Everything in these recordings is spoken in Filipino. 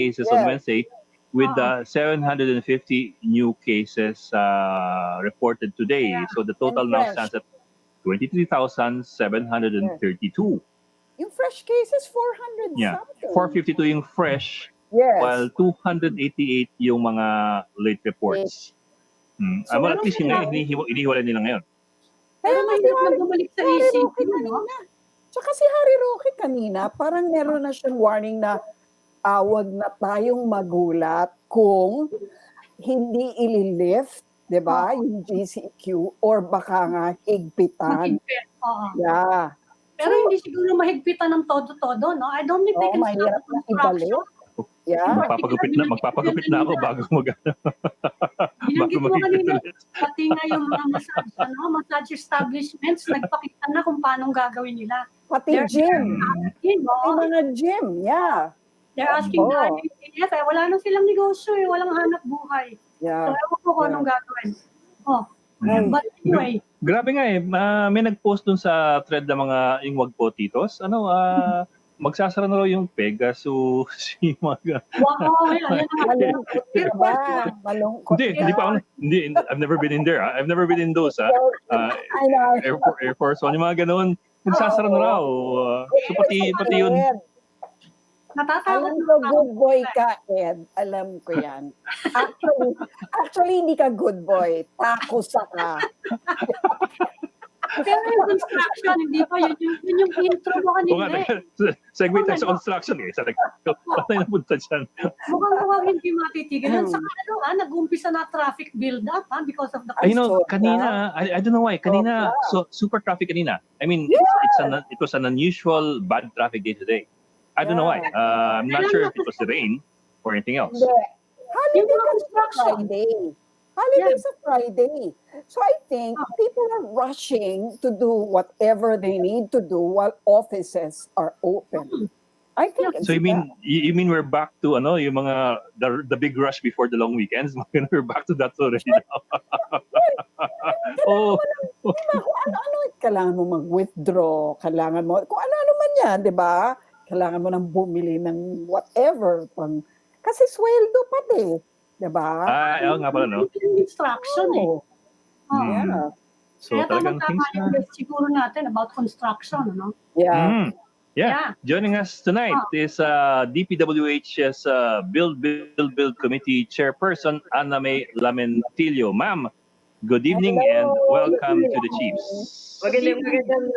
cases on Yes. Wednesday with 750 new cases reported today. So the total And now fresh. stands at 23,732. Yung fresh cases, 400 Yeah. something. 452 yung fresh, while Yes. 288 yung mga late reports. So, Well, at least yun ngayon, inihiwalay nila ngayon. Kaya Pero nga si mahirap na Harry, bumalik sa Harry ECQ, Roque no? kanina. Tsaka si Harry Roque kanina, parang meron na siyang warning na wag na tayong magulat kung hindi ililift, di ba, yung GCQ or baka nga higpitan. Mahigpit. Oo. Yeah. Pero hindi siguro mahigpitan ng todo-todo, no? I don't think they can stop mahirap the na ibalik. construction. Yeah. Magpapagupit na ako bago Binanggit mo mahigpit kanina, ulit. pati nga yung mga massage establishments, nagpakita na kung paano gagawin nila. Pati They're gym. asking, no? Pati mga gym, yeah. They're asking the IATF, wala na silang negosyo, walang hanap buhay. Yeah. So, ewan ko kung anong gagawin. But anyway. Grabe nga may nag-post dun sa thread ng mga yung wag po titos. Magsasara na raw yung Pegasus, yung mga... Wow, yan ang malungkot. Hindi, I've never been in there. I've never been in those. Air Force One, yung mga ganoon. Magsasara na raw. So pati yun. Natatakot Alam ko, good boy ka, Ed. Alam ko yan. Actually, hindi ka good boy. Takusa ka. Pero yung construction, hindi pa yun yung intro mo kanina. Segue tayo sa construction eh. Patay na punta dyan. Mukhang hindi matitigil. Saka nag-umpisa na traffic build-up because of the construction. Kanina, I don't know why. Kanina, so super traffic kanina. I mean, it was an unusual bad traffic day today. I don't know why. I'm not sure if it was the rain or anything else. Holiday sa Friday. Holiday sa Friday. So I think people are rushing to do whatever they need to do while offices are open. I think. So you mean we're back to yung mga the big rush before the long weekends? We're back to that already now. Ano kailangan mo mag-withdraw, kailangan mo kung ano man yan, 'di ba? Kailangan mo nang bumili ng whatever kasi sweldo pa din, 'di ba? nga pala no. Construction Yeah. So talagang things siguro natin about construction, no? Yeah. Yeah. Joining us tonight is DPWH's Build Committee Chairperson Ana May Lamentillo. Ma'am, good evening and welcome to the Chiefs. Magandang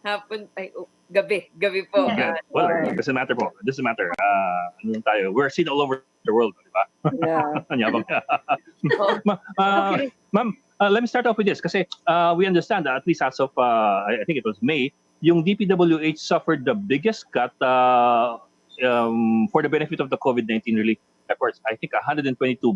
hapon gabi po. Well, it doesn't matter po. It doesn't matter. We're seen all over the world, di ba? Yeah. Ma'am, let me start off with this kasi we understand that at least as of I think it was May, yung DPWH suffered the biggest cut for the benefit of the COVID-19 relief efforts. I think 122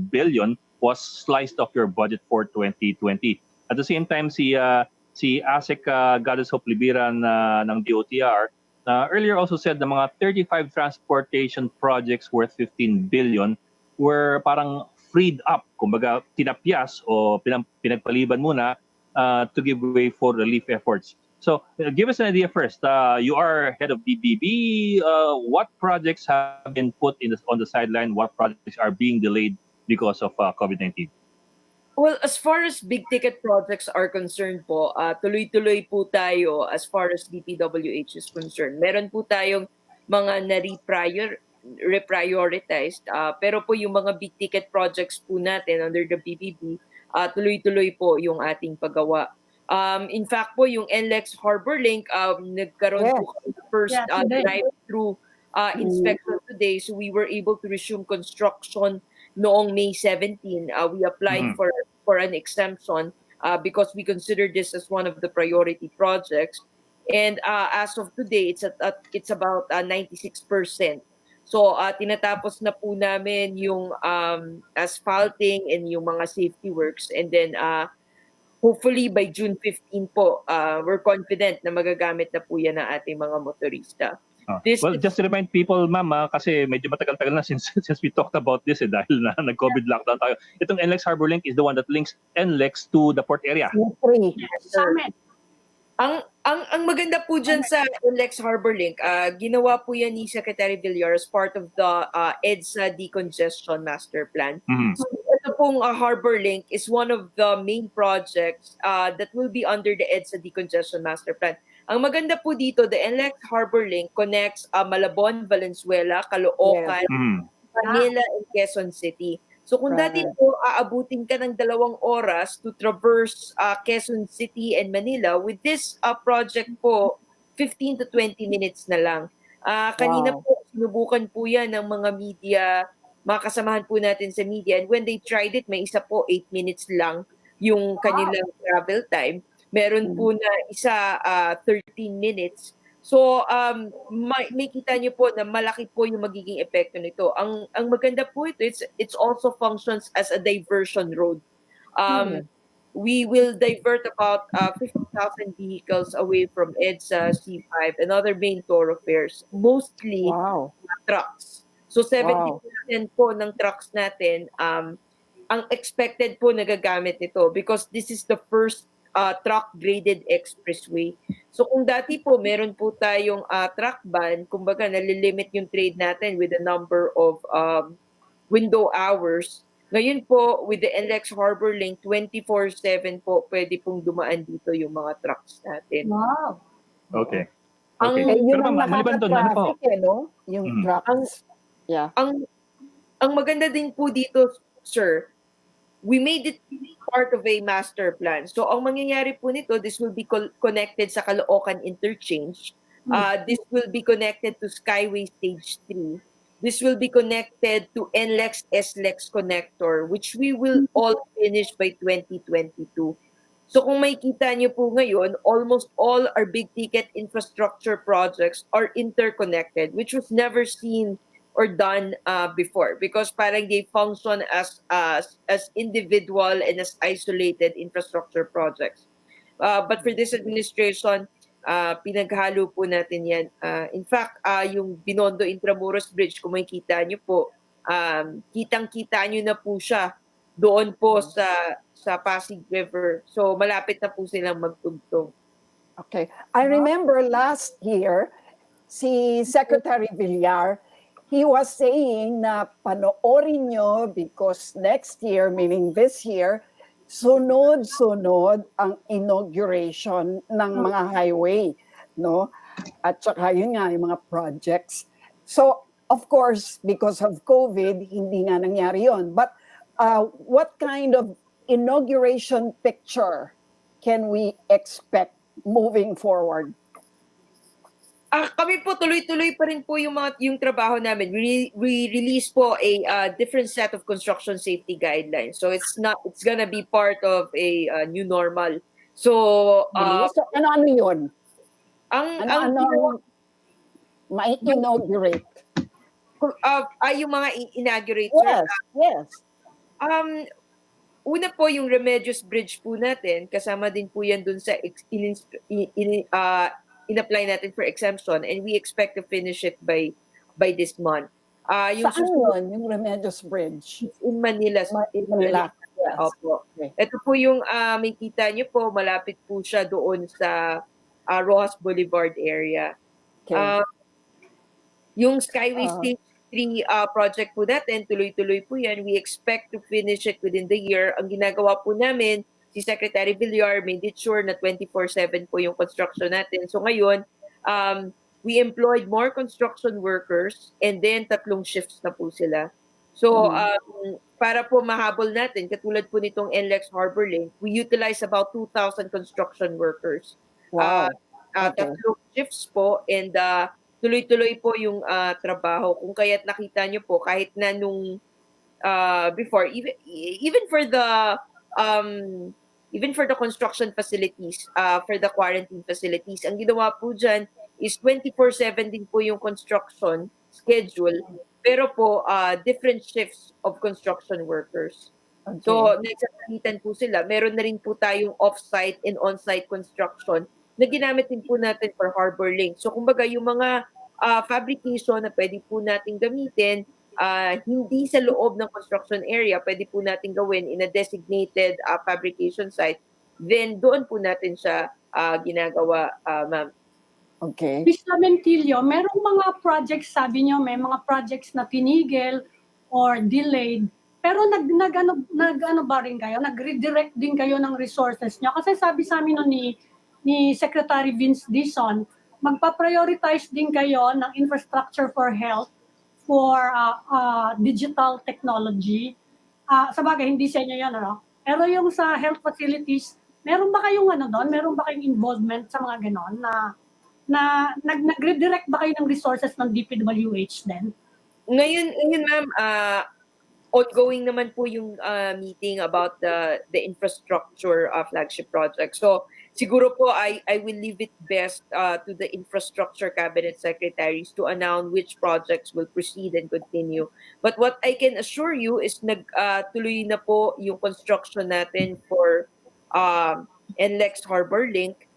billion was sliced off your budget for 2020. At the same time, si ASEC Goddess Hope Libiran ng DOTR earlier also said the mga 35 transportation projects worth 15 billion were parang freed up, kumbaga tinapyas o pinagpaliban muna to give way for relief efforts. So give us an idea first. You are head of DBB. What projects have been put on the sideline? What projects are being delayed because of COVID-19? Well, as far as big ticket projects are concerned po, tuloy-tuloy po tayo as far as DPWH is concerned. Meron po tayong mga reprioritized, pero po yung mga big ticket projects po natin under the BBB, tuloy-tuloy po yung ating paggawa. In fact po, yung NLEX Harbor Link, nagkaroon po kami the first drive-through inspection today, so we were able to resume construction noong May 17. We applied for an exemption because we consider this as one of the priority projects. And as of today, it's about 96%. So tinatapos na po namin yung asphalting and yung mga safety works. And then hopefully by June 15 po, we're confident na magagamit na po yan ng ating mga motorista. Well, just to remind people, ma'am, kasi medyo matagal-tagal na since we talked about this dahil na nag-COVID lockdown tayo. Itong NLEX Harbor Link is the one that links NLEX to the port area. Ang maganda po dyan sa NLEX Harbor Link, ginawa po yan ni Secretary Villar as part of the EDSA Decongestion Master Plan. Mhm. So ito pong Harbor Link is one of the main projects that will be under the EDSA Decongestion Master Plan. Ang maganda po dito, the NLEX Harbor Link connects Malabon, Valenzuela, Caloocan, Mhm. Manila, and Quezon City. So kung dati Right. po aabutin ka ng 2 oras to traverse Quezon City and Manila, with this project po, 15 to 20 minutes na lang. Kanina Wow. po, sinubukan po yan ng mga media, mga kasamahan po natin sa media, and when they tried it, may isa po 8 minutes lang yung kanilang travel time. Meron po na isa 13 minutes. So, may kita niyo po na malaki po yung magiging epekto nito. Ang maganda po ito, it's also functions as a diversion road. We will divert about 50,000 vehicles away from EDSA, C5, and other main thoroughfares, mostly Wow. trucks. So, 70% Wow. po ng trucks natin, ang expected po nagagamit nito because this is the first truck-graded expressway. So kung dati po meron po tayong truck ban, kumbaga nalilimit yung trade natin with the number of window hours. Ngayon po, with the NLEX Harbor Link, 24/7 po pwede pong dumaan dito yung mga trucks natin. Wow. Okay. Ang, Okay. Eh, yun Pero ang ma'am, maliban doon, ano po? nakaka-traffic no? Yung Mhm. trucks. Yeah. ang maganda din po dito, sir, we made it part of a master plan. So ang mangyayari po nito, this will be connected sa Caloocan Interchange. This will be connected to Skyway Stage 3. This will be connected to NLEX SLEX connector, which we will all finish by 2022. So kung makikita niyo po ngayon, almost all our big ticket infrastructure projects are interconnected, which was never seen or done before, because parang they function as individual and as isolated infrastructure projects. But for this administration, pinaghalo po natin yan. In fact, yung Binondo Intramuros Bridge, kung makikita niyo po, kitang-kita niyo na po siya doon po sa Pasig River. So malapit na po silang magtugtog. Okay. I remember last year, si Secretary Villar, he was saying na panoorin nyo because next year, meaning this year, sunod-sunod ang inauguration ng mga highway, no? At saka yun nga, yung mga projects. So, of course, because of COVID, hindi nga nangyari yun. But what kind of inauguration picture can we expect moving forward? Kami po tuloy-tuloy pa rin po yung trabaho namin. We release po a different set of construction safety guidelines. So it's gonna be part of a new normal. So So, ano yun? ang Ma-inaugurate? yung mga inaugurate, Yes, yes. una po yung Remedios Bridge po natin, kasama din po yan dun sa in-apply natin for exemption, and we expect to finish it by this month. Yung Saan yun, yung Remedios Bridge? in Manila. Manila. Yes. Opo. Okay. Ito po yung may kita nyo po, malapit po siya doon sa Rojas Boulevard area. Okay. Yung Skyway Stage 3 project po natin, tuloy-tuloy po yan. We expect to finish it within the year. Ang ginagawa po namin, si Secretary Villar made it sure na 24/7 po yung construction natin. So ngayon, we employed more construction workers and then 3 shifts na po sila. So para po mahabol natin, katulad po nitong NLEX Harbor Link, we utilize about 2,000 construction workers. Wow. Okay. 3 shifts po, and tuloy-tuloy po yung trabaho. Kung kaya't nakita nyo po, kahit na nung before, even for the construction facilities, for the quarantine facilities, ang ginawa po dyan is 24/7 din po yung construction schedule, pero po different shifts of construction workers. Okay. So, nagsasagitan po sila. Meron na rin po tayong off-site and on-site construction na ginamit din po natin for Harbor Link. So, kumbaga, yung mga fabrication na pwede po natin gamitin, hindi sa loob ng construction area, pwede po natin gawin in a designated fabrication site, then doon po natin siya ginagawa, ma'am. Okay. Ms. Lamentillo, merong mga projects, sabi niyo, may mga projects na tinigil or delayed, pero nag-ano ba rin kayo? Nag-redirect din kayo ng resources niyo? Kasi sabi sa amin ni Secretary Vince Dizon, magpa-prioritize din kayo ng infrastructure for health for digital technology. Sa bagay, hindi sa inyo yan, ano? Pero yung sa health facilities, meron ba kayong ano doon? Meron ba kayong involvement sa mga ganon na nag-redirect ba kayo ng resources ng DPWH din? Ngayon ma'am, ongoing naman po yung meeting about the infrastructure flagship project. So siguro po I will leave it best to the infrastructure cabinet secretaries to announce which projects will proceed and continue. But what I can assure you is tuloy na po yung construction natin for NLEX Harbor Link.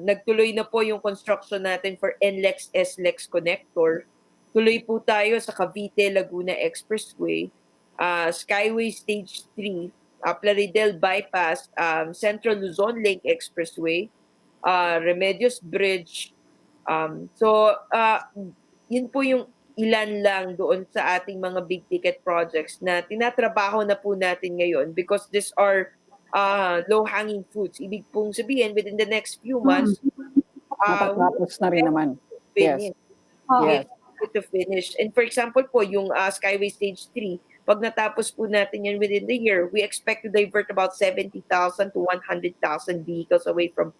Nagtuloy na po yung construction natin for NLEX SLEX Connector. Tuloy po tayo sa Cavite Laguna Expressway, Skyway Stage 3, Plaridel Bypass, Central Luzon Link Expressway, Remedios Bridge. Yun po yung ilan lang doon sa ating mga big ticket projects na tinatrabaho na po natin ngayon because these are low-hanging fruits. Ibig pong sabihin, within the next few months, Matatapos na rin naman. Yes. finish. Yes. To finish. And for example po, yung Skyway Stage 3, pag natapos po natin yan within the year, we expect to divert about 70,000 to 100,000 vehicles away from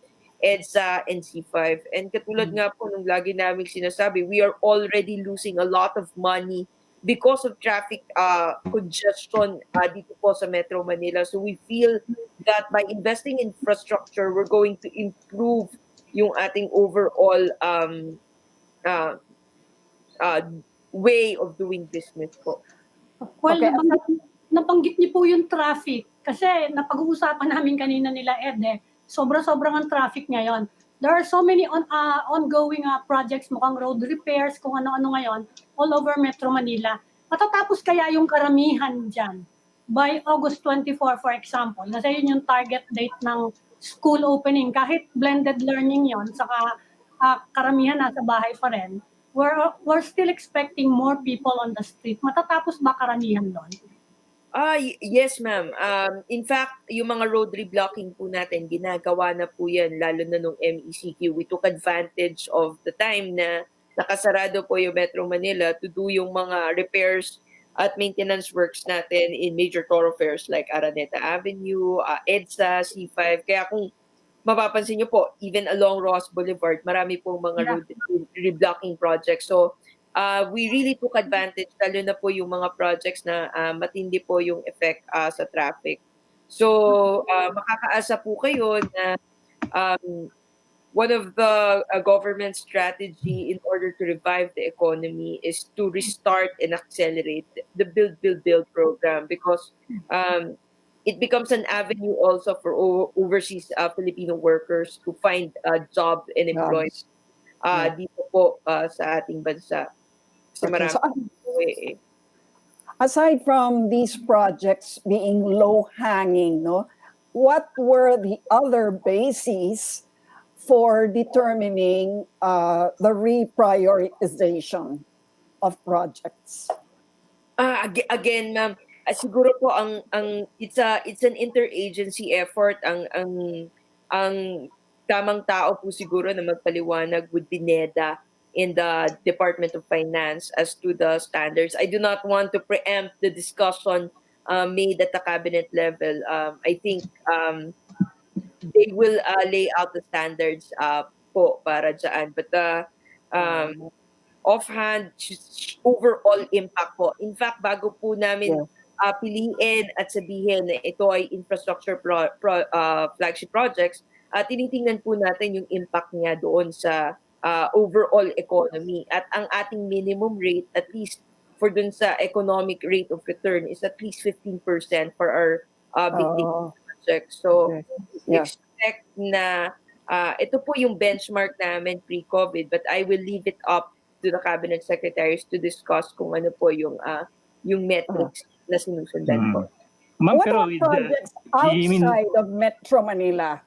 EDSA and C5. And katulad nga po nung lagi namin sinasabi, we are already losing a lot of money because of traffic congestion dito po sa Metro Manila. So we feel that by investing in infrastructure, we're going to improve yung ating overall way of doing business po. Well, Okay. nabanggit niyo po yung traffic. Kasi napag-uusapan namin kanina nila Ed, sobra-sobrang ang traffic ngayon. There are so many ongoing projects, mukhang road repairs, kung ano-ano ngayon, all over Metro Manila. Matatapos kaya yung karamihan dyan by August 24, for example, kasi yun yung target date ng school opening. Kahit blended learning yon, saka karamihan nasa bahay pa rin, we're still expecting more people on the street. Matatapos ba karamihan doon? Yes, ma'am. In fact, yung mga road reblocking po natin, ginagawa na po yan, lalo na nung MECQ. We took advantage of the time na nakasarado po yung Metro Manila to do yung mga repairs at maintenance works natin in major thoroughfares like Araneta Avenue, EDSA, C5. Kaya kung mapapansin nyo po, even along Ross Boulevard, marami pong mga road reblocking projects. So, we really took advantage, lalo na po yung mga projects na matindi po yung effect sa traffic. So, makakaasa po kayo na one of the government strategy in order to revive the economy is to restart and accelerate the Build program because it becomes an avenue also for overseas Filipino workers to find a job and employment dito po sa ating bansa. Okay. So, aside from these projects being low-hanging, what were the other bases for determining the reprioritization of projects? Again, ma'am, siguro po it's an interagency effort. Ang tamang tao po siguro na magpaliwanag would be NEDA in the Department of Finance as to the standards. I do not want to preempt the discussion made at the cabinet level. I think they will lay out the standards po para dyan. But offhand, overall impact po. In fact, bago po namin piliin at sabihin na ito ay infrastructure flagship projects, tinitingnan po natin yung impact niya doon sa overall economy. At ang ating minimum rate, at least for dun sa economic rate of return, is at least 15% for our big ticket projects. So, expect na ito po yung benchmark namin pre-COVID, but I will leave it up to the cabinet secretaries to discuss kung ano po yung metrics na sinusundan po. What are projects outside of Metro Manila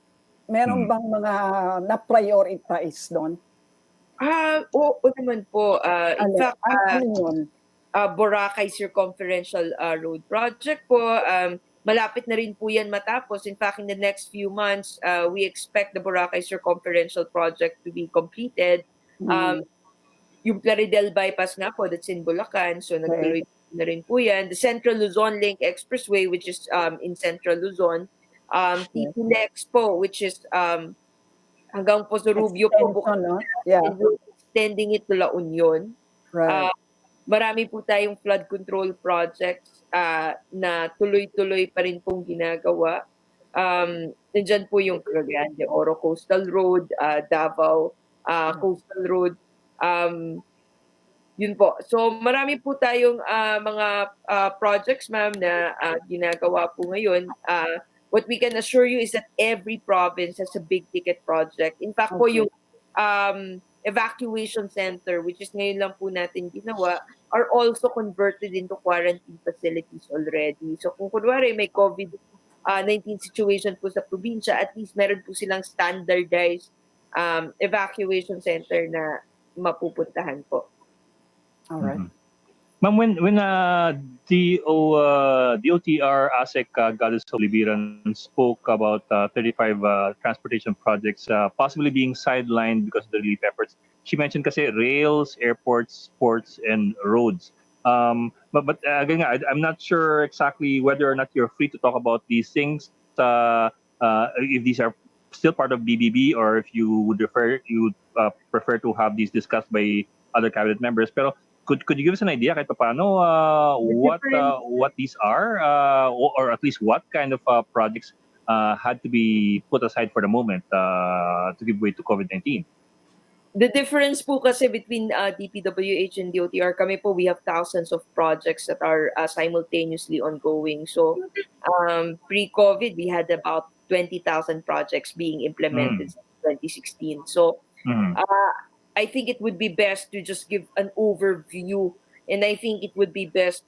Meron bang mga na-prioritize doon? Oo naman po. In Ano, fact, ano yun? Boracay Circumferential Road Project po. Malapit na rin po yan matapos. In fact, in the next few months, we expect the Boracay Circumferential Project to be completed. Mm. Yung Plaridel Bypass nga po, that's in Bulacan. So nagtuloy na rin po yan. The Central Luzon Link Expressway, which is in Central Luzon. TPLEX po, which is hanggang po sa Rubio po. Extension, no? Yeah, And we're extending it to La Union. right. Marami po tayong flood control projects na tuloy-tuloy pa rin pong ginagawa. Nandyan po yung Cagayan de Oro Coastal Road, Davao Coastal Road. Yun po. So marami po tayong mga projects, ma'am, na ginagawa po ngayon. What we can assure you is that every province has a big ticket project. In fact po, Okay. yung evacuation center, which is ngayon lang po natin ginawa, are also converted into quarantine facilities already. So kung kunwari may COVID-19 situation po sa probinsya, at least meron po silang standardized evacuation center na mapupuntahan po. All right. Ma'am, when DOTR ASEC Galis Oliviran spoke about 35 transportation projects possibly being sidelined because of the relief efforts, she mentioned kasi rails, airports, ports, and roads. But again, I'm not sure exactly whether or not you're free to talk about these things. If these are still part of BBB, or if you would prefer to have these discussed by other cabinet members. Pero could you give us an idea kahit paano what these are, or at least what kind of projects had to be put aside for the moment to give way to COVID-19? The difference po kasi between DPWH and DOTR, kami po, we have thousands of projects that are simultaneously ongoing. So pre-COVID, we had about 20,000 projects being implemented since 2016. So I think it would be best to just give an overview, and I think it would be best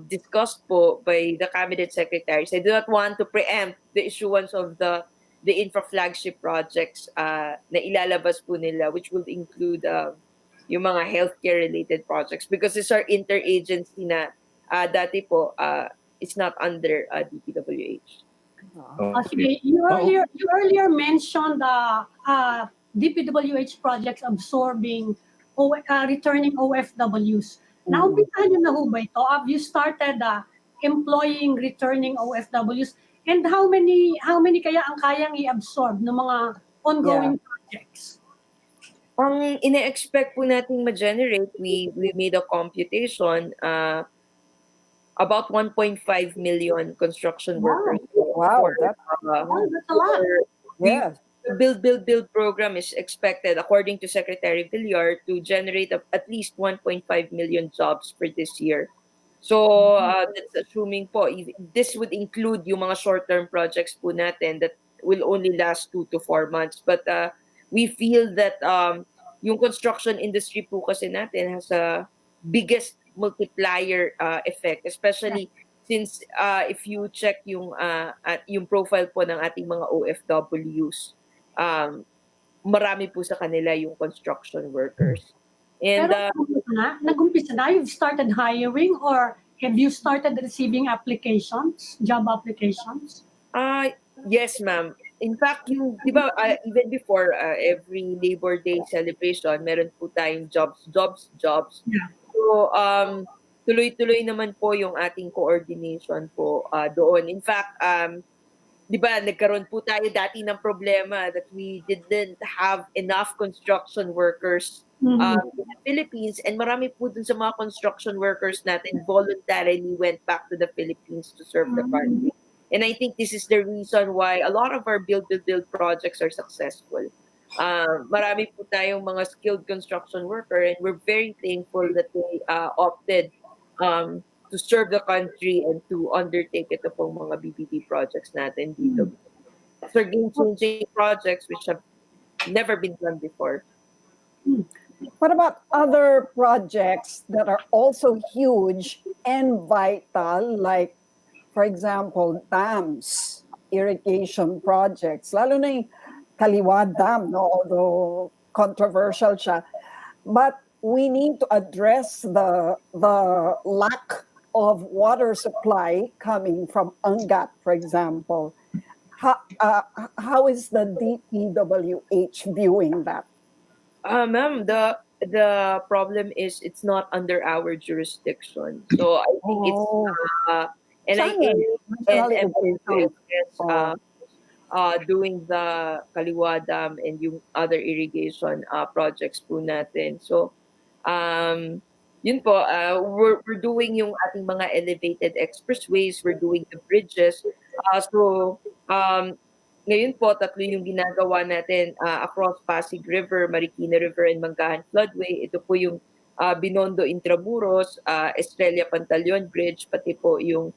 discussed po by the cabinet secretaries. I do not want to preempt the issuance of the infra flagship projects na ilalabas po nila, which will include yung mga healthcare related projects, because these are interagency na dati po it's not under DPWH. Sige, you earlier mentioned the DPWH projects absorbing returning OFWs. Naumpisahan niyo na ho ba ito? Have you started employing returning OFWs? And how many kaya ang kayang i-absorb ng mga ongoing projects? Ang ina-expect po nating ma-generate, we made a computation, about 1.5 million construction workers. Wow, that's a lot. yes. The Build program is expected, according to Secretary Villar, to generate at least 1.5 million jobs for this year. So that's assuming po, this would include yung mga short-term projects po natin that will only last 2 to 4 months. But we feel that yung construction industry po kasi natin has a biggest multiplier effect, especially since if you check yung profile po ng ating mga OFWs, marami po sa kanila yung construction workers. And Pero nag-umpisa na, you've started hiring, or have you started receiving applications, job applications? Yes, ma'am. In fact, yung, di ba, even before every Labor Day celebration, meron po tayong jobs. Yeah. So, tuloy-tuloy naman po yung ating coordination po doon. In fact, di ba, nagkaroon po tayo dati ng problema that we didn't have enough construction workers in the Philippines, and marami po dun sa mga construction workers natin voluntarily went back to the Philippines to serve the country. And I think this is the reason why a lot of our build projects are successful. Marami po tayong mga skilled construction worker, and we're very thankful that they opted to serve the country and to undertake ito pong mga BBB projects natin dito. So game-changing projects which have never been done before. What about other projects that are also huge and vital, like, for example, dams, irrigation projects, lalo na yung Kaliwa Dam, no? Although controversial siya. But we need to address the lack of water supply coming from Angat, for example. How is the DPWH viewing that? Ma'am, the problem is it's not under our jurisdiction. So I think it's Oh, NIA saan yun? and National Irrigation. MWFS Oh, doing the Kaliwa Dam and yung other irrigation projects po natin. So um yun po, we're doing yung ating mga elevated expressways, we're doing the bridges. So ngayon po, tatlo yung ginagawa natin across Pasig River, Marikina River, and Manggahan Floodway. Ito po yung Binondo Intramuros, Estrella Pantaleon Bridge, pati po yung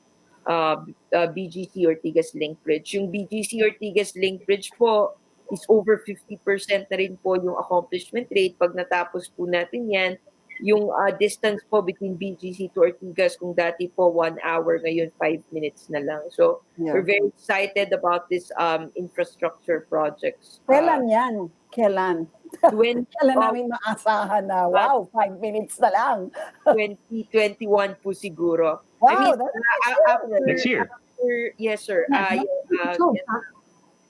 BGC Ortigas Link Bridge. Yung BGC Ortigas Link Bridge po is over 50% na rin po yung accomplishment rate. Pag natapos po natin yan, yung distance po between BGC to Ortigas, kung dati po 1 hour, ngayon 5 minutes na lang. So, yeah. we're very excited about this infrastructure projects. Kailan yan? Kailan? 20, Kailan namin maasahan na, wow, 5 minutes na lang. 2021 po siguro. Wow, that's Next year. Yes, sir. So,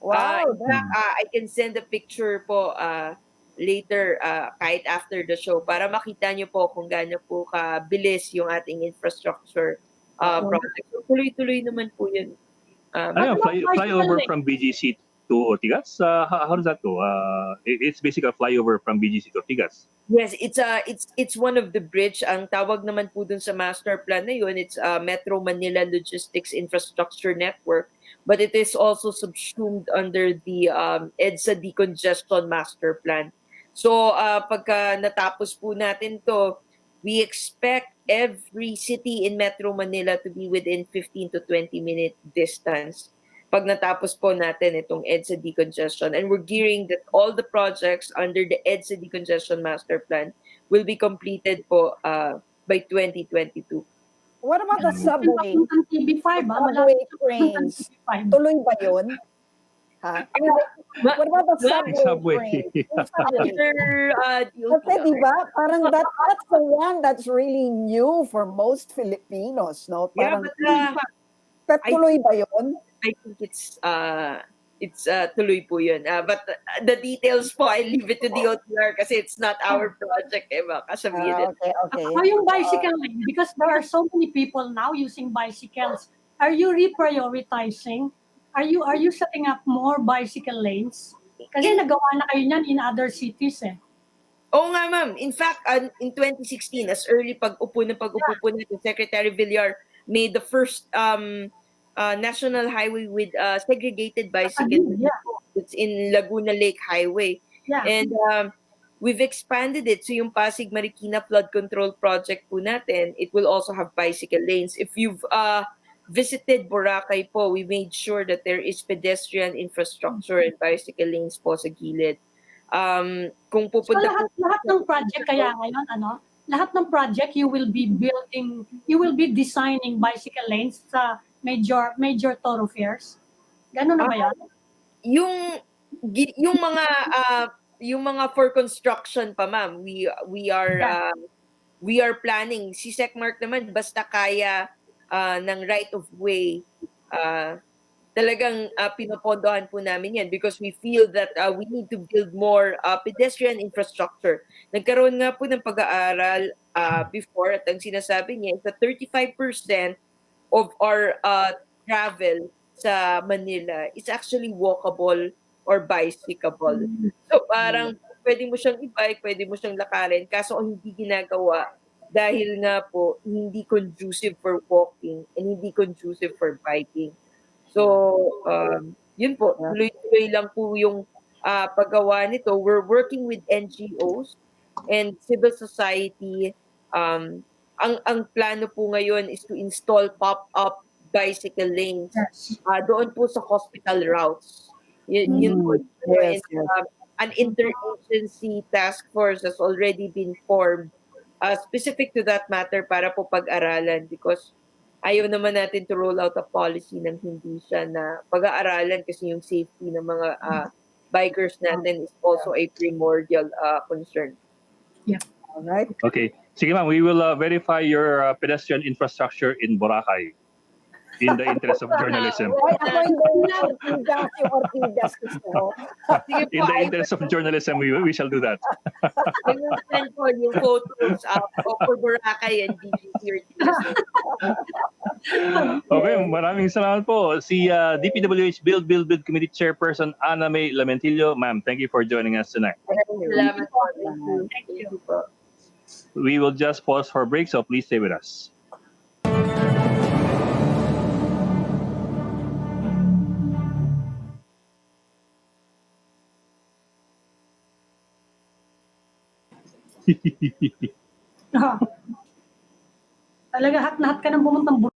wow. In fact, I can send a picture po later kahit after the show para makita nyo po kung gaano po kabilis yung ating infrastructure project. So, tuloy-tuloy naman po yun. Ano, flyover from BGC to Ortigas? How does that go? It's basically a flyover from BGC to Ortigas. Yes, it's one of the bridge. Ang tawag naman po dun sa master plan na yun, it's Metro Manila Logistics Infrastructure Network, but it is also subsumed under the EDSA Decongestion Master Plan. So pagka natapos po natin to, we expect every city in Metro Manila to be within 15 to 20 minute distance pag natapos po natin itong EDSA decongestion. And we're gearing that all the projects under the EDSA decongestion master plan will be completed po by 2022. What about the subway? Ang TB5, Subway trains. Tuloy ba yun? Ha? What about the subway trains? Yung subway. Kasi di ba, parang that's the one that's really new for most Filipinos, no? Yeah, Parang, but tuloy ba yun? I think it's tuloy po yun. But the details po, I leave it to the OTR kasi it's not our project, baka sabihin Okay. How yung bicycle lane? Because there are so many people now using bicycles. Are you reprioritizing? Are you setting up more bicycle lanes? Kasi nagawa na kayo niyan in other cities eh. Oo nga, ma'am. In fact, in 2016, as early pag-upo po natin, Secretary Villar made the first national highway with segregated bicycle. Yeah. It's in Laguna Lake Highway. Yeah. And we've expanded it. So yung Pasig Marikina Flood Control Project po natin, it will also have bicycle lanes. If you've visited Boracay po, we made sure that there is pedestrian infrastructure and bicycle lanes po sa gilid. Kung So pupunta lahat ng project kaya ngayon, lahat ng project you will be designing bicycle lanes sa major thoroughfares. Ganun na ba yan? yung mga for construction pa, ma'am, we are planning. Si Secmark naman basta kaya ng right of way, talagang pinopondohan po namin yan because we feel that we need to build more pedestrian infrastructure. Nagkaroon nga po ng pag-aaral before at ang sinasabi niya is that 35% of our travel sa Manila is actually walkable or bicycleable. So parang pwede mo siyang i-bike, pwede mo siyang lakarin, kaso ang hindi ginagawa dahil nga po hindi conducive for walking and hindi conducive for biking. So, yun po, tuloy-tuloy lang po yung paggawa nito. We're working with NGOs and civil society. Ang plano po ngayon is to install pop-up bicycle lanes doon po sa hospital routes. Yun po. Yes. An interagency task force has already been formed specific to that matter para po pag-aralan because ayaw naman natin to roll out a policy nang hindi siya na pag-aaralan kasi yung safety ng mga bikers natin is also a primordial concern. All right. Okay. Sige ma'am, we will verify your pedestrian infrastructure in Boracay in the interest of journalism. Right, ako hindi yung Ortigas gusto ko. Sige In po, the interest of journalism, we shall do that. I will send po yung photos for Boracay and BGC. Okay, maraming salamat po. Si DPWH Build Committee Chairperson Ana May Lamentillo. Ma'am, thank you for joining us tonight. Salamat po. Thank you. po. We will just pause for a break, so please stay with us. Talaga hat na hat ka nang pumuntang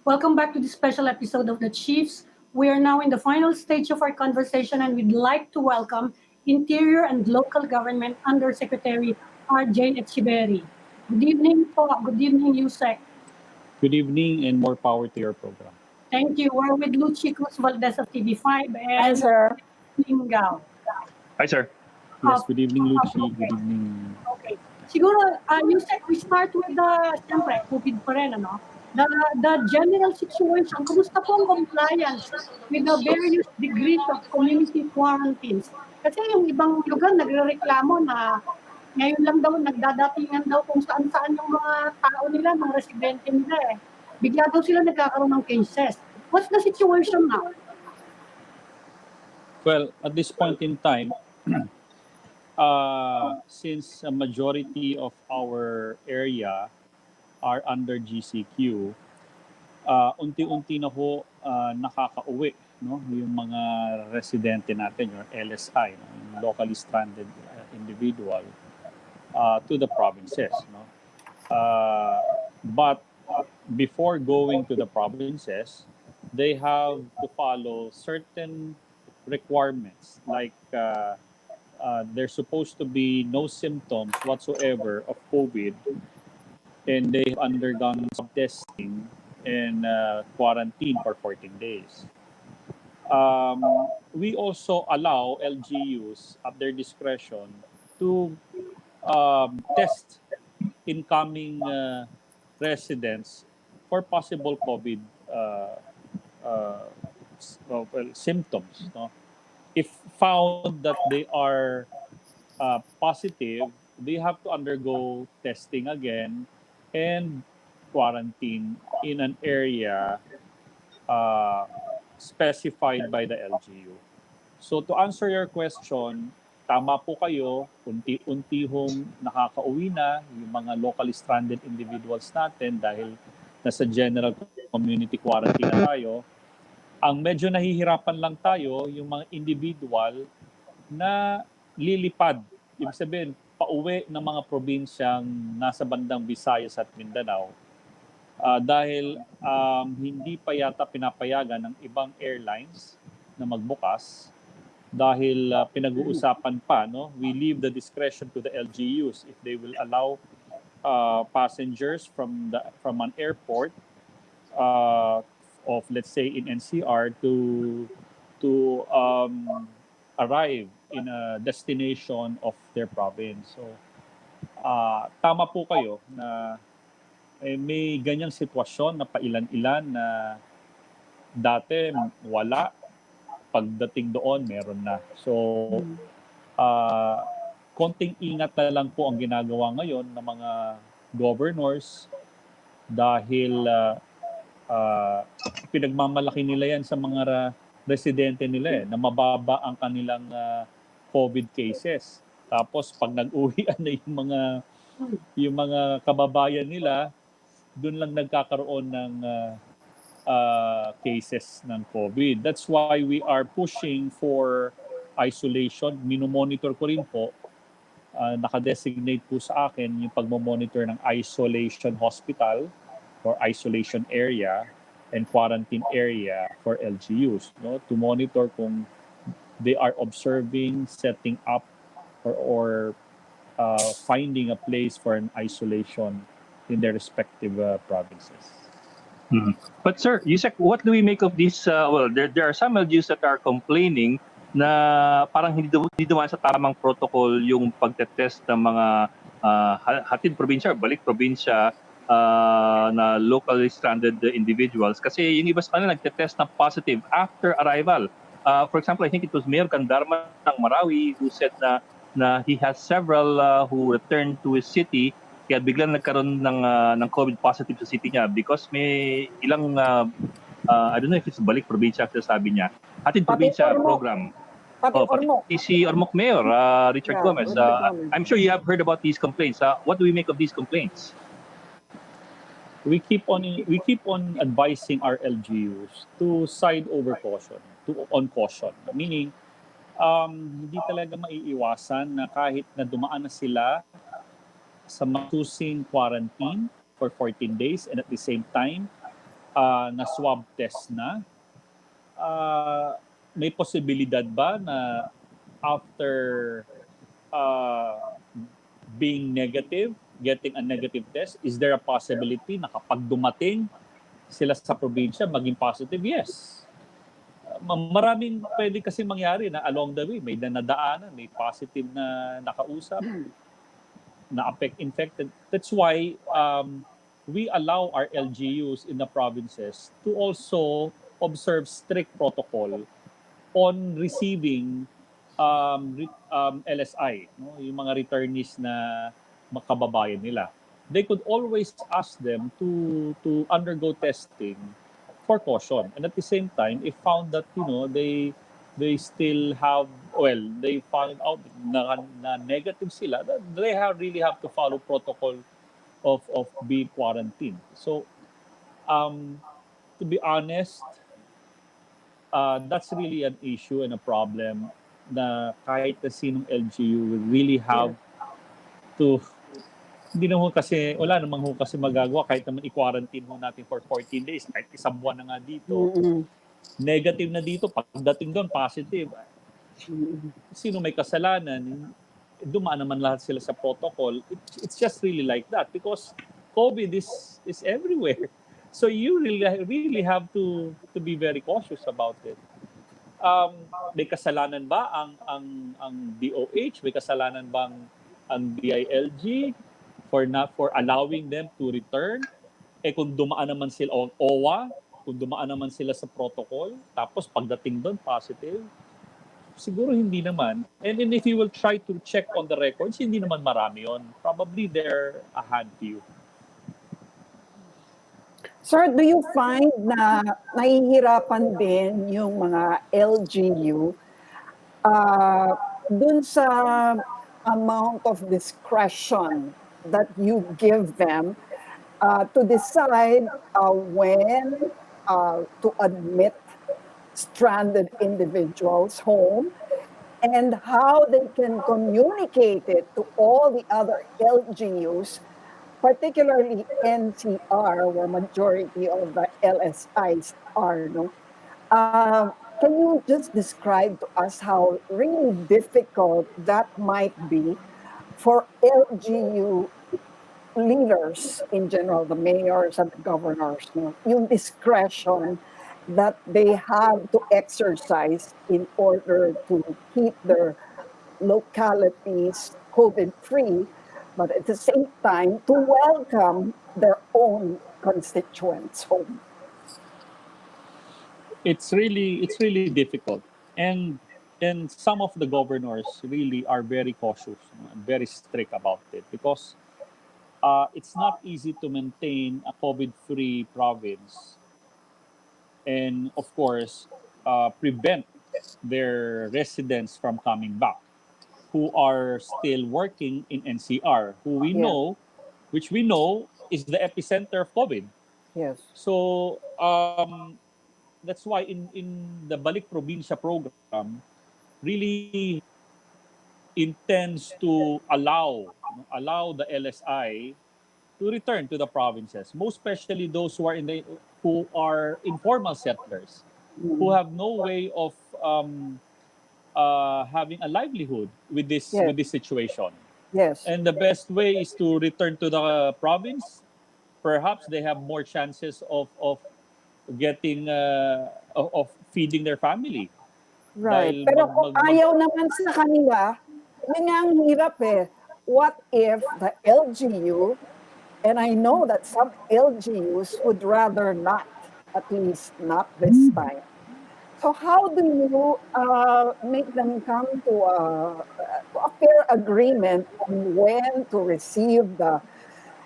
Welcome back to this special episode of The Chiefs. We are now in the final stage of our conversation and we'd like to welcome Interior and Local Government Undersecretary R. Jane Echeverry. Good evening po. Good evening, Yusek. Good evening and more power to your program. Thank you. We're with Lucy Cruz Valdez of TV5 Hi, and sir. Lingao. Hi, sir. Yes, Oh, good evening, Lucy. okay. Good evening. Okay. Siguro, Yusek, we start with siyempre, COVID pa rin, ano? The general situation, kumusta po ang compliance with the various degrees of community quarantines? Kasi yung ibang lugar nagrereklamo na ngayon lang daw nagdadatingan daw kung saan-saan yung mga tao nila, mga residente nila eh. Bigla daw sila nagkakaroon ng cases. What's the situation now? Well, at this point in time, since a majority of our area are under GCQ, unti-unti na ho nakakauwi, no, yung mga residente natin, yung LSI, no, yung locally stranded individual to the provinces, no. But before going to the provinces, they have to follow certain requirements, like there's supposed to be no symptoms whatsoever of COVID, and they've undergone some testing and quarantine for 14 days. We also allow LGUs at their discretion to test incoming residents for possible COVID symptoms. No? If found that they are positive, they have to undergo testing again and quarantine in an area specified by the LGU. So to answer your question, tama po kayo, unti-unti hong nakakauwi na yung mga locally stranded individuals natin dahil nasa general community quarantine na tayo. Ang medyo nahihirapan lang tayo, yung mga individual na lilipad. Ibig sabihin, pauwi ng mga probinsyang nasa bandang Visayas at Mindanao dahil hindi pa yata pinapayagan ng ibang airlines na magbukas dahil pinag-uusapan pa, no, we leave the discretion to the LGUs if they will allow passengers from an airport of, let's say, in NCR to arrive in a destination of their province. So tama po kayo na may ganyang sitwasyon na pailan-ilan na dati wala, pagdating doon meron na. So konting ingat na lang po ang ginagawa ngayon ng mga governors dahil pinagmamalaki nila yan sa mga residente nila na mababa ang kanilang COVID cases. Tapos pag nag-uwian na yung mga kababayan nila, doon lang nagkakaroon ng cases ng COVID. That's why we are pushing for isolation. Minomonitor ko rin po, nakadesignate po sa akin yung pagmamonitor ng isolation hospital or isolation area and quarantine area for LGUs, no, to monitor kung they are observing, setting up, or finding a place for an isolation in their respective provinces. Mhm. But sir, Yusek, what do we make of this? Well, there are some LGUs that are complaining na parang hindi dumaan sa tamang protocol yung pagtetest ng mga hatid probinsya, balik probinsya na locally stranded individuals. Kasi yung iba sa kanila nagtetest na positive after arrival. For example, I think it was Mayor Gandarma ng Marawi who said na he has several who returned to his city kaya biglang nagkaroon ng COVID positive sa city niya because may ilang I don't know if it's balik probinsya sabi niya. Hatid probinsya program. Pati Ormoc. Si Ormoc Mayor Richard Gomez. Richard Gomez. I'm sure you have heard about these complaints. What do we make of these complaints? We keep on advising our LGUs to side over caution, on caution. Meaning, hindi talaga maiiwasan na kahit na dumaan na sila sa masusing quarantine for 14 days and at the same time, na swab test na, may posibilidad ba na after uh, being negative, getting a negative test, is there a possibility na kapag dumating sila sa probinsya, maging positive? Yes. Maraming pwede kasi mangyari na along the way, may nadaanan, may positive na nakausap, na infected. That's why we allow our LGUs in the provinces to also observe strict protocol on receiving LSI, no? Yung mga returnees na makababayan nila. They could always ask them to undergo testing for caution. And at the same time, if found that, they still have, well, they found out na negative sila, they really have to follow protocol of being quarantined. So, to be honest, that's really an issue and a problem na kahit na sinong LGU will really have to, hindi naman kasi, wala namang kasi magagawa kahit naman i-quarantine mo natin for 14 days, kahit isang buwan na nga dito, negative na dito, pagdating doon, positive. Sino may kasalanan, dumaan naman lahat sila sa protocol. It's just really like that because COVID is everywhere. So you really have to be very cautious about it. May kasalanan ba ang DOH? May kasalanan bang ang DILG for allowing them to return? Kung dumaan naman sila o OWA, kung dumaan naman sila sa protocol, tapos pagdating doon positive, siguro hindi naman. And if you will try to check on the records, hindi naman marami yon. Probably there a handful. Sir, do you find na nahihirapan din yung mga LGU dun sa amount of discretion that you give them to decide when to admit stranded individuals home and how they can communicate it to all the other LGUs, particularly NCR, where majority of the LSIs are, no? Can you just describe to us how really difficult that might be for LGU leaders in general, the mayors and the governors, no? Yung discretion that they have to exercise in order to keep their localities COVID-free, but at the same time to welcome their own constituents home. It's really difficult, and some of the governors really are very cautious and very strict about it because it's not easy to maintain a COVID-free province and of course prevent their residents from coming back who are still working in NCR, which we know is the epicenter of COVID. Yes. So that's why in the Balik Probinsya program really intends to allow the LSI to return to the provinces, most especially those who are informal settlers, who have no way of having a livelihood with this situation. Yes. And the best way is to return to the province. Perhaps they have more chances of getting of feeding their family. Right. Dahil Pero kung ayaw naman sa kanila, yun nga ang hirap eh. What if the LGU, and I know that some LGUs would rather not, at least not this time. So how do you make them come to a fair agreement on when to receive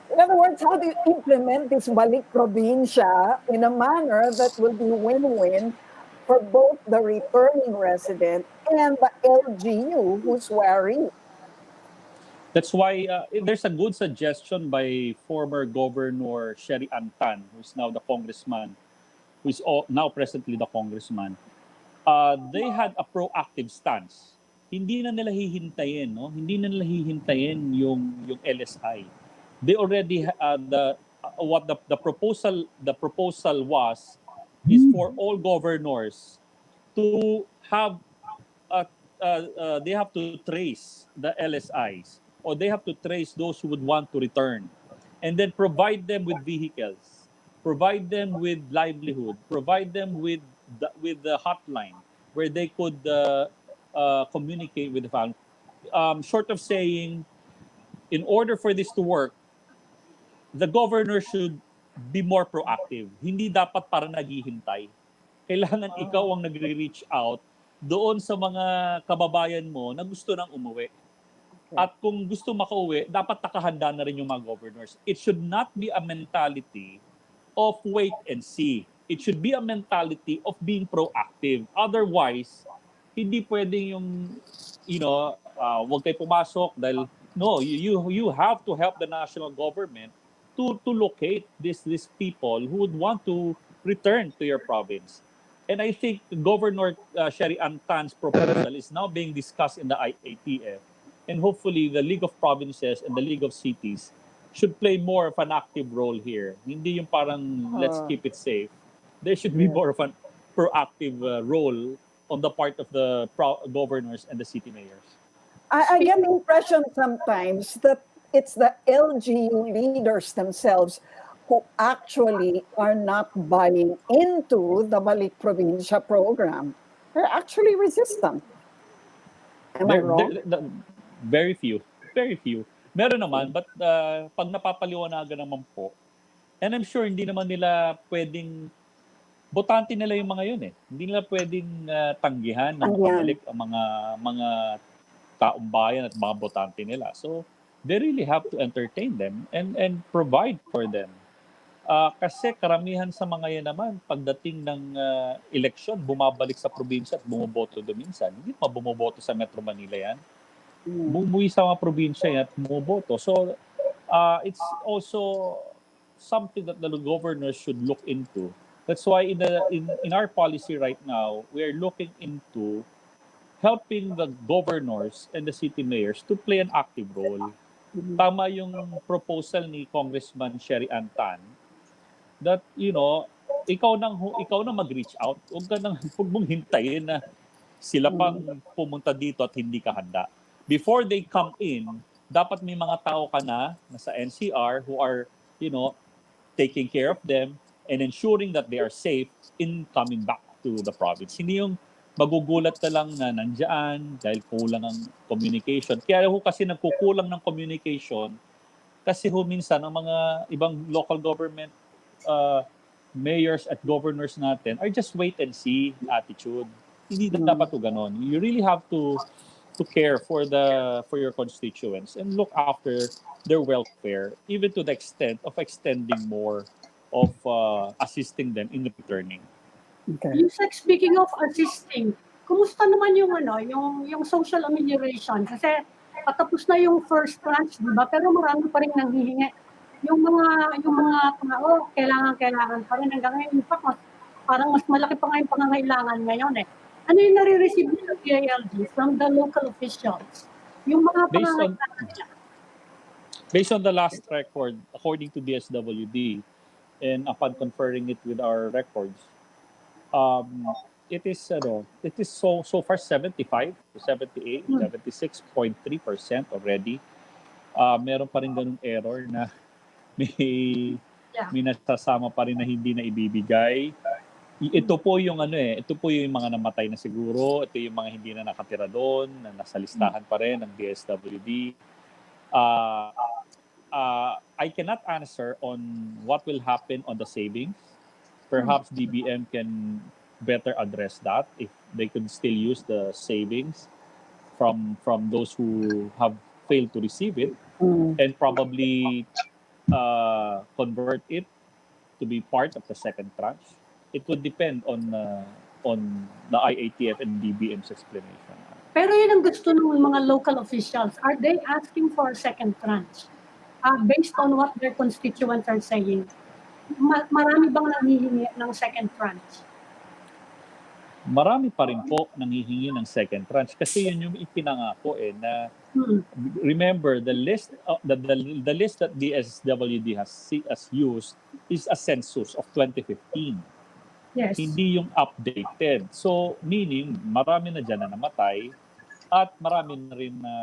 in other words, how do you implement this Balik Probinsya in a manner that will be win-win for both the returning resident and the LGU who's wary? That's why there's a good suggestion by former Governor Sherry Antan, who's now the congressman, who's now presently the congressman. They had a proactive stance. Hindi na nila hihintayin, no? Hindi na nila hihintayin yung LSI. They already what the proposal was is for all governors to have they have to trace the LSIs, or they have to trace those who would want to return, and then provide them with vehicles, provide them with livelihood, provide them with the hotline where they could communicate with the family. Short of saying, in order for this to work, the governor should be more proactive. Hindi dapat para naghihintay. Kailangan ikaw ang nagre-reach out doon sa mga kababayan mo na gusto nang umuwi. At kung gusto makauwi, dapat nakahanda na rin yung mga governors. It should not be a mentality of wait and see. It should be a mentality of being proactive. Otherwise, hindi pwedeng yung, wag kayo pumasok dahil, no, you have to help the national government to locate these people who would want to return to your province. And I think Governor Sherry Antan's proposal is now being discussed in the IATF. And hopefully the League of Provinces and the League of Cities should play more of an active role here. Hindi yung parang let's keep it safe. There should be more of an proactive role on the part of the governors and the city mayors. I get the impression sometimes that it's the LGU leaders themselves who actually are not buying into the Balik Probinsya program. They're actually resistant. Am I wrong? Very few. Very few. Meron naman, but pag napapaliwanagan naman po, and I'm sure hindi naman nila pwedeng, botante nila yung mga yun eh. Hindi nila pwedeng tanggihan ng public ang mga taong bayan at mga botante nila. So, they really have to entertain them and provide for them. Kasi karamihan sa mga yan naman, pagdating ng eleksyon, bumabalik sa probinsya at bumoboto doon minsan. Hindi pa bumoboto sa Metro Manila yan. Bumuwi sa mga probinsya yan at bumoboto. So, it's also something that the governors should look into. That's why in our policy right now, we are looking into helping the governors and the city mayors to play an active role. Tama yung proposal ni Congressman Sherry Antan that, ikaw na mag-reach out. Huwag mong hintayin na sila pang pumunta dito at hindi ka handa. Before they come in, dapat may mga tao ka na sa NCR who are, taking care of them and ensuring that they are safe in coming back to the province. Hindi yung magugulat ka lang na nandiyan dahil kulang ang communication. Kaya kasi nagkukulang ng communication kasi minsan ang mga ibang local government mayors at governors natin are just wait and see attitude. Hindi dapat to ganon. You really have to care for your constituents and look after their welfare, even to the extent of extending more of assisting them in returning. Okay. Yusek, speaking of assisting, kumusta naman yung social amelioration? Kasi patapos na yung first tranche, di ba? Pero marami pa rin nanghihingi. Yung mga tao, kailangan pa rin hanggang ngayon. In fact, parang mas malaki pa nga yung pangangailangan ngayon eh. Ano yung nare-receive sa PILG from the local officials? Yung mga pangangailangan nila. Based on the last record, according to DSWD, and upon conferring it with our records, it is so far 75 to 78, 76.3% already. Meron pa rin ganung error na may nasasama pa rin na hindi na ibibigay. Ito po yung mga namatay na siguro, ito yung mga hindi na nakatira doon, na nasa listahan pa rin ng DSWD. I cannot answer on what will happen on the savings. Perhaps DBM can better address that if they could still use the savings from those who have failed to receive it and probably convert it to be part of the second tranche. It would depend on the IATF and DBM's explanation. Pero yun ang gusto ng mga local officials. Are they asking for a second tranche? Based on what their constituents are saying, marami bang nanghihingi ng second tranche? Marami pa rin po nanghihingi ng second tranche kasi yun yung ipinangako na Hmm. Remember, the list the list that DSWD has used is a census of 2015. Yes. Hindi yung updated. So, meaning, marami na dyan na namatay at marami na rin na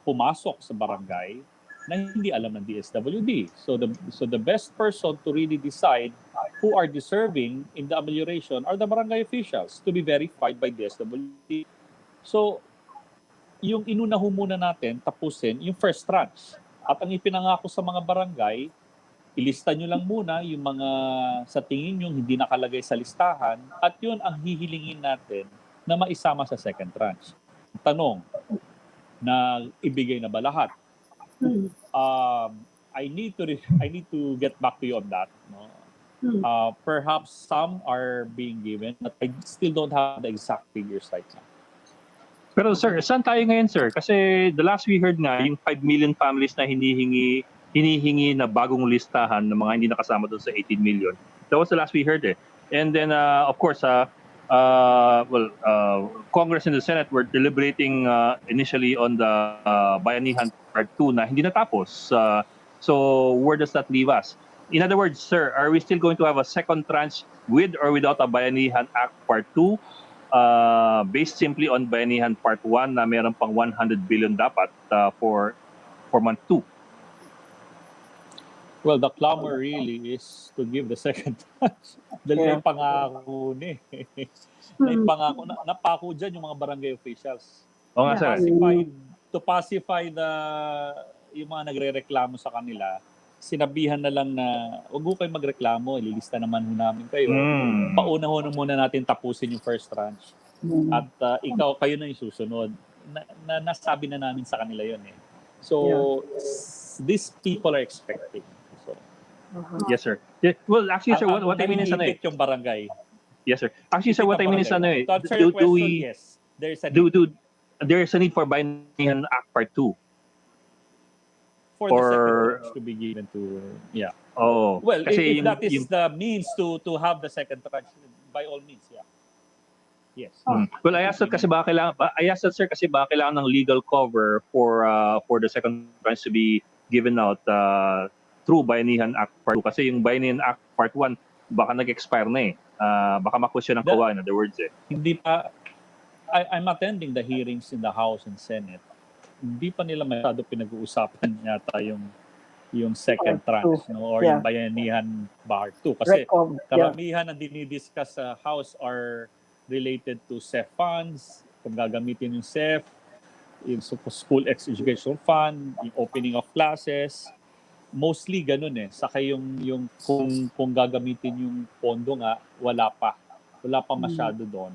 pumasok sa barangay na hindi alam ng DSWD. So the best person to really decide who are deserving in the amelioration are the barangay officials to be verified by DSWD. So, yung inuna ho muna natin, tapusin yung first tranche. At ang ipinangako sa mga barangay, ilista nyo lang muna yung mga sa tingin nyo hindi nakalagay sa listahan at yun ang hihilingin natin na maisama sa second tranche. Tanong, na ibigay na ba lahat? Hmm. I need to get back to you on that. No? Hmm. Perhaps some are being given, but I still don't have the exact figures right now. Pero sir, saan tayo ngayon sir? Kasi the last we heard nga, yung 5 million families na hinihingi na bagong listahan ng mga hindi nakasama doon sa 18 million. That was the last we heard eh. And then of course, Congress and the Senate were deliberating initially on the Bayanihan Part 2 na hindi natapos. So where does that leave us? In other words, sir, are we still going to have a second tranche with or without a Bayanihan Act Part 2? Based simply on Bayanihan Part 1 na meron pang 100 billion dapat for month 2. Well, the clamor really is to give the second tranche. Dahil may pangako ni. May pangako. Napako dyan yung mga barangay officials. O nga sir. To pacify yung mga nagre-reklamo sa kanila, sinabihan na lang na huwag ho kayo magreklamo, ililista naman ho namin kayo. Pauna ho na muna natin tapusin yung first tranche. At kayo na yung susunod. Nasabi na namin sa kanila yun eh. So, these people are expecting. So, Yes sir. Yeah, well, actually sir, what I mean is ano eh. yung barangay. Yes sir. Actually sir, what I mean is ano eh. To answer your question, yes. There's a need. There's a need for Bayanihan Act Part 2. For the second tranche to be given to, yeah. Oh. Well, Kasi if that is the means to have the second tranche, by all means, yeah. Yes. Well, I asked that kasi baka kailangan ng legal cover for the second tranche to be given out through Bayanihan Act Part 2 kasi yung Bayanihan Act Part 1 baka nag-expire na eh. Baka ma-question ng kawa, in other words eh. Hindi pa I'm attending the hearings in the House and Senate. Hindi pa nila masyado pinag-uusapan yata yung second tranche or yung Bayanihan Part 2 kasi karamihan ang dinidiscuss sa House are related to CEF funds, kung gagamitin yung CEF, yung school education fund, yung opening of classes, mostly ganun eh. Saka yung kung gagamitin yung pondo nga, wala pa masyado doon.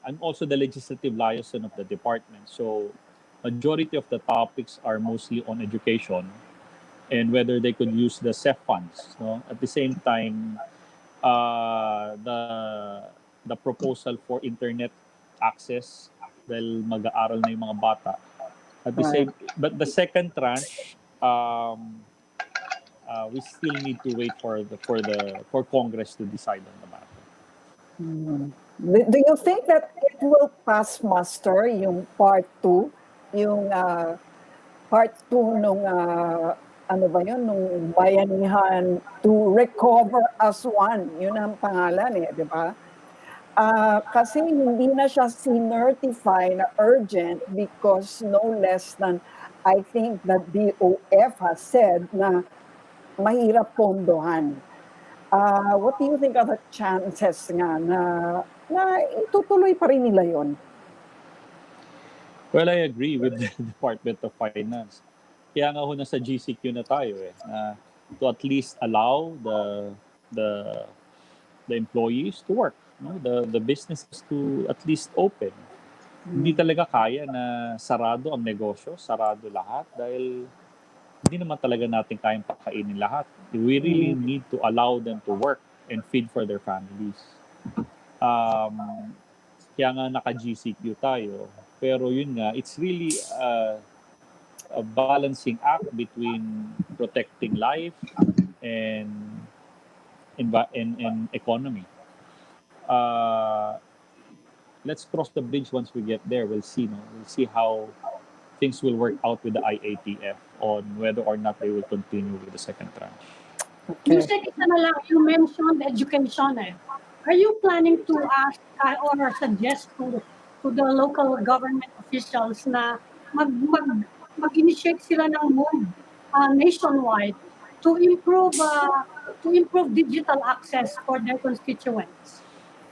I'm also the legislative liaison of the department. So, majority of the topics are mostly on education and whether they could use the CEF funds. No? At the same time, the proposal for internet access dahil mag-aaral na yung mga bata. At the same, but the second tranche, we still need to wait for Congress to decide on the matter. Do you think that it will pass muster yung part 2? Yung part 2 nung ano ba yun, nung Bayanihan to recover as one. Yun ang pangalan eh, di ba? Kasi hindi na siya sinertify na urgent because no less than I think that DOF has said na mahirap pondohan. What do you think are the chances nga na itutuloy pa rin nila yon? Well, I agree with the Department of Finance. Kaya nga ho nasa GCQ na tayo eh, to at least allow the employees to work, no? The businesses to at least open. Hindi talaga kaya na sarado ang negosyo, sarado lahat dahil hindi naman talaga natin kayang pakainin lahat. We really need to allow them to work and feed for their families. Kaya nga naka-GCQ tayo. Pero yun nga, it's really a balancing act between protecting life and economy. let's cross the bridge once we get there. We'll see. No? We'll see how things will work out with the IATF on whether or not they will continue with the second tranche. Okay. Yusek, isa na lang, you mentioned education eh. Are you planning to ask or suggest to the local government officials na mag-initiate sila ng move nationwide to improve digital access for their constituents?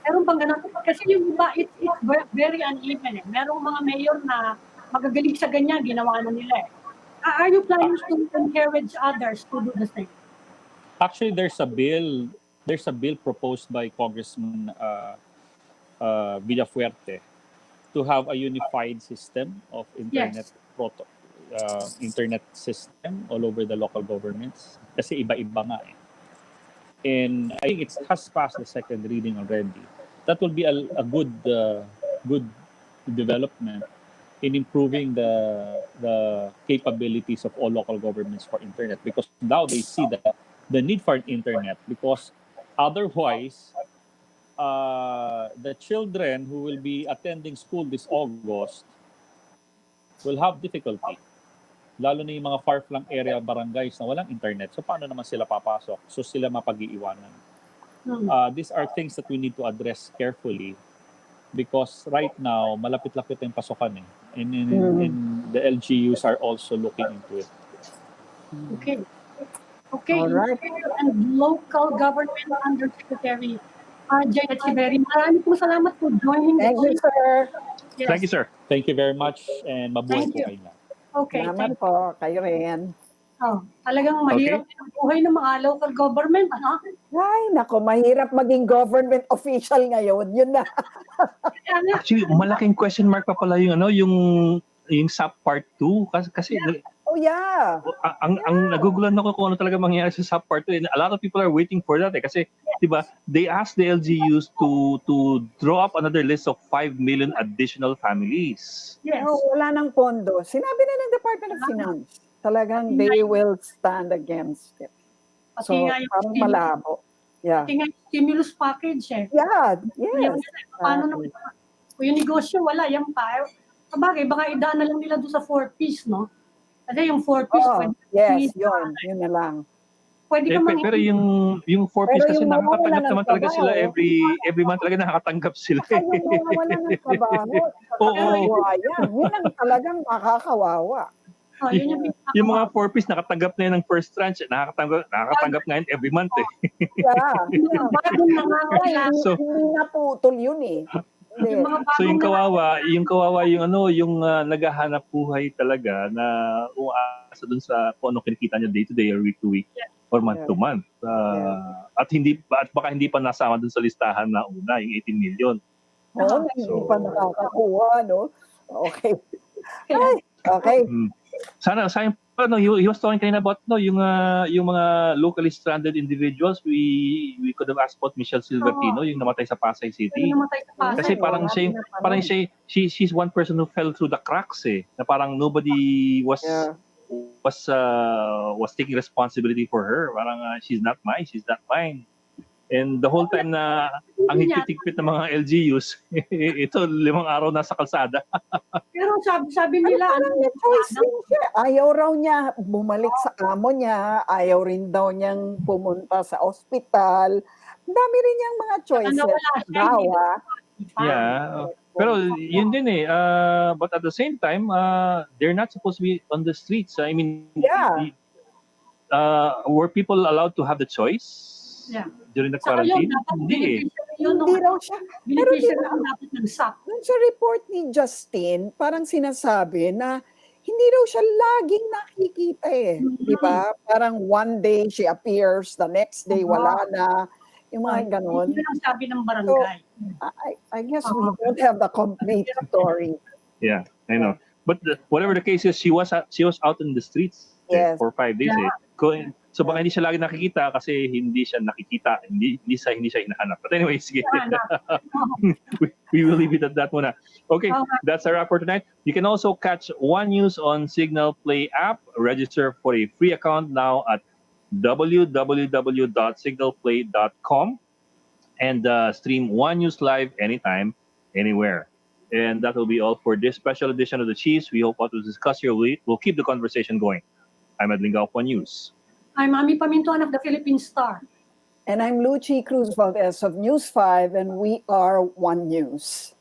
Meron bang ganun? Kasi yung iba, it's very uneven eh. Merong mga mayor na magagaling sa ganyan, ginawa na nila eh. Are you planning to encourage others to do the same? Actually, there's a bill. There's a bill proposed by Congressman Villafuerte to have a unified system of internet Yes. internet system all over the local governments. Kasi iba-iba nga eh. And I think it has passed the second reading already. That will be a good development in improving the capabilities of all local governments for internet, because now they see the need for internet, because otherwise the children who will be attending school this August will have difficulty, lalo na yung mga far-flung area barangays na walang internet. So paano naman sila papasok? So sila mapag-iiwanan. These are things that we need to address carefully, because right now malapit-lapit yung pasokan eh. And the LGUs are also looking into it. Okay. Okay. All right. And Local Government Undersecretary Jay Echeverry, maraming po salamat for joining Thank you, sir. Yes. Thank you, sir. Thank you very much, and mabuhay Thank po you. kayo. Okay, Salamat thank po. Kayo rin. talagang mahirap ang buhay ng mga local government, ano? Ay, nako, mahirap maging government official ngayon. Yun na. Kaya nga, Actually, malaking question mark pa pala yung yung SAP Part 2 kasi Oh, yeah. ang nagugulan ako kung ano talaga mangyayari sa SAP Part 2. And a lot of people are waiting for that kasi 'di ba? They asked the LGUs to draw up another list of 5 million additional families. yes. No, wala nang pondo. Sinabi na ng Department of Finance. Talagang they will stand against it. So, Pati nga yung parang malabo. Yeah. Pati nga yung stimulus package eh. Yeah, Yung, yes. paano naman, kung yung negosyo, wala, yan pa. Sabagay, baka idaan na lang nila doon sa 4-piece, no? Kasi yung 4-piece, Oh, yes, yun. Yun na lang. pwede ka Pero yung 4-piece Pero kasi yung mawawala nakakatanggap ng naman talaga sila trabaho. every month talaga nakakatanggap sila. Saka yung mawawala ng trabaho, Oo. yan. Yun ang talagang makakawawa. yun Yung mga 4-piece nakatanggap na yun ng first tranche, nakakatanggap nga yun every month eh. Yeah. Yung bagong nangangailangan. So- Hindi naputol yun eh. Hindi. Yung mga So yung bagong kawawa yung naghahanap buhay talaga na umaasa dun sa kung ano kinikita niya day to day or week to week or month to month. At baka hindi pa nasama dun sa listahan na una yung 18 million. Oo, hindi pa nakakakuha, no? Okay. Ay, okay. Sayang pa he was talking kanina about yung mga locally stranded individuals. We could have asked about Michelle Silvertino, yung namatay sa Pasay City. namatay sa Pasay. Kasi parang she's one person who fell through the cracks eh. Na parang nobody was taking responsibility for her. Parang she's not mine. And the whole time na ang higpit-higpit ng mga LGUs, ito 5 araw nasa kalsada. Pero sabi nila, Parang may choice din siya. Ayaw raw niya bumalik sa amo niya. Ayaw rin daw niyang pumunta sa ospital. Ang dami rin niyang mga choices. nawala siya, hindi Gawa. Yeah. Pero yun din eh. But at the same time, they're not supposed to be on the streets. I mean, Yeah. were people allowed to have the choice during the Saka yun, quarantine? dapat Hindi eh. beneficiary yun. Hindi raw siya. Pero Beneficiary di ba, ang dapat ng SAP. dun sa report ni Justin, parang sinasabi na hindi raw siya laging nakikita eh. Di ba? Parang one day she appears, the next day wala na. Yung mga ganon. Yun ang sabi ng barangay. I guess we don't have the complete story. Yeah, I know. But whatever the case is, she was out in the streets Yes. for 5 days eh. So baka hindi siya lagi nakikita kasi hindi siya nakikita, hindi siya hinahanap. But anyway, sige. we will leave it at that muna. Okay, that's our wrap for tonight. You can also catch One News on Signal Play app. Register for a free account now at www.signalplay.com and stream One News live anytime anywhere. And that will be all for this special edition of The Chiefs. We hope to discuss your week. We'll keep the conversation going. I'm Edwin Gaupo News. I'm Ami Pamintuan of the Philippine Star. And I'm Lucy Cruz Valdez of News 5, and we are One News.